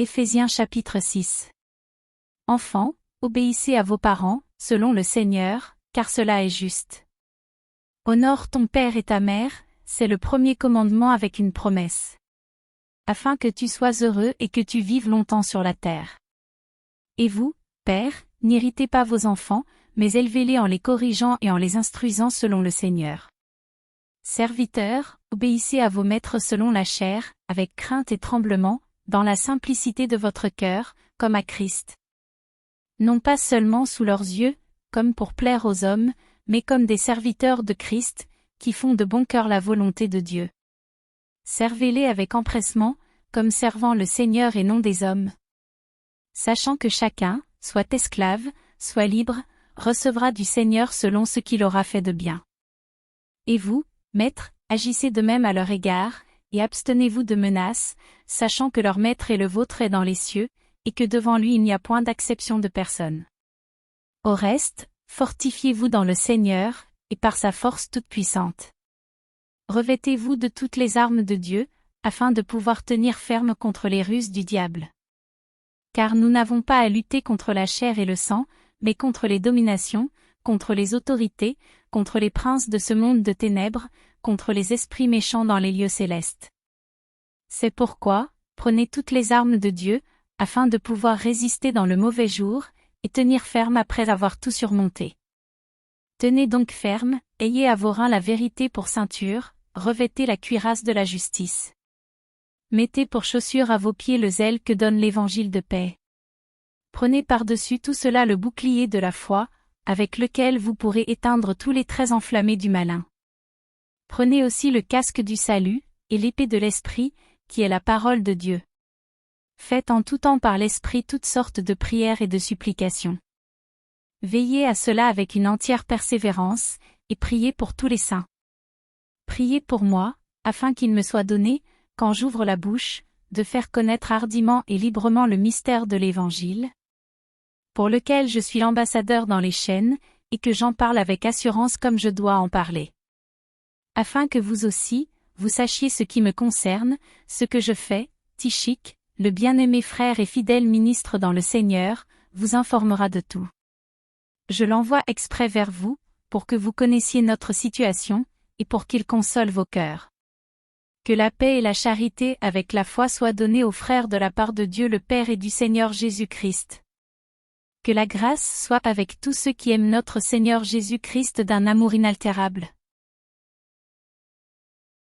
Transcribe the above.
Éphésiens chapitre 6. Enfants, obéissez à vos parents, selon le Seigneur, car cela est juste. Honore ton père et ta mère, c'est le premier commandement avec une promesse. Afin que tu sois heureux et que tu vives longtemps sur la terre. Et vous, pères, n'irritez pas vos enfants, mais élevez-les en les corrigeant et en les instruisant selon le Seigneur. Serviteurs, obéissez à vos maîtres selon la chair, avec crainte et tremblement, dans la simplicité de votre cœur, comme à Christ. Non pas seulement sous leurs yeux, comme pour plaire aux hommes, mais comme des serviteurs de Christ, qui font de bon cœur la volonté de Dieu. Servez-les avec empressement, comme servant le Seigneur et non des hommes. Sachant que chacun, soit esclave, soit libre, recevra du Seigneur selon ce qu'il aura fait de bien. Et vous, maîtres, agissez de même à leur égard, et abstenez-vous de menaces, sachant que leur maître et le vôtre est dans les cieux, et que devant lui il n'y a point d'acception de personne. Au reste, fortifiez-vous dans le Seigneur, et par sa force toute puissante. Revêtez-vous de toutes les armes de Dieu, afin de pouvoir tenir ferme contre les ruses du diable. Car nous n'avons pas à lutter contre la chair et le sang, mais contre les dominations, contre les autorités, contre les princes de ce monde de ténèbres, contre les esprits méchants dans les lieux célestes. C'est pourquoi, prenez toutes les armes de Dieu, afin de pouvoir résister dans le mauvais jour, et tenir ferme après avoir tout surmonté. Tenez donc ferme, ayez à vos reins la vérité pour ceinture, revêtez la cuirasse de la justice. Mettez pour chaussure à vos pieds le zèle que donne l'évangile de paix. Prenez par-dessus tout cela le bouclier de la foi, avec lequel vous pourrez éteindre tous les traits enflammés du malin. Prenez aussi le casque du salut, et l'épée de l'esprit, qui est la parole de Dieu. Faites en tout temps par l'esprit toutes sortes de prières et de supplications. Veillez à cela avec une entière persévérance, et priez pour tous les saints. Priez pour moi, afin qu'il me soit donné, quand j'ouvre la bouche, de faire connaître hardiment et librement le mystère de l'Évangile, pour lequel je suis l'ambassadeur dans les chaînes, et que j'en parle avec assurance comme je dois en parler. Afin que vous aussi, vous sachiez ce qui me concerne, ce que je fais, Tychik, le bien-aimé frère et fidèle ministre dans le Seigneur, vous informera de tout. Je l'envoie exprès vers vous, pour que vous connaissiez notre situation, et pour qu'il console vos cœurs. Que la paix et la charité avec la foi soient données aux frères de la part de Dieu le Père et du Seigneur Jésus-Christ. Que la grâce soit avec tous ceux qui aiment notre Seigneur Jésus-Christ d'un amour inaltérable.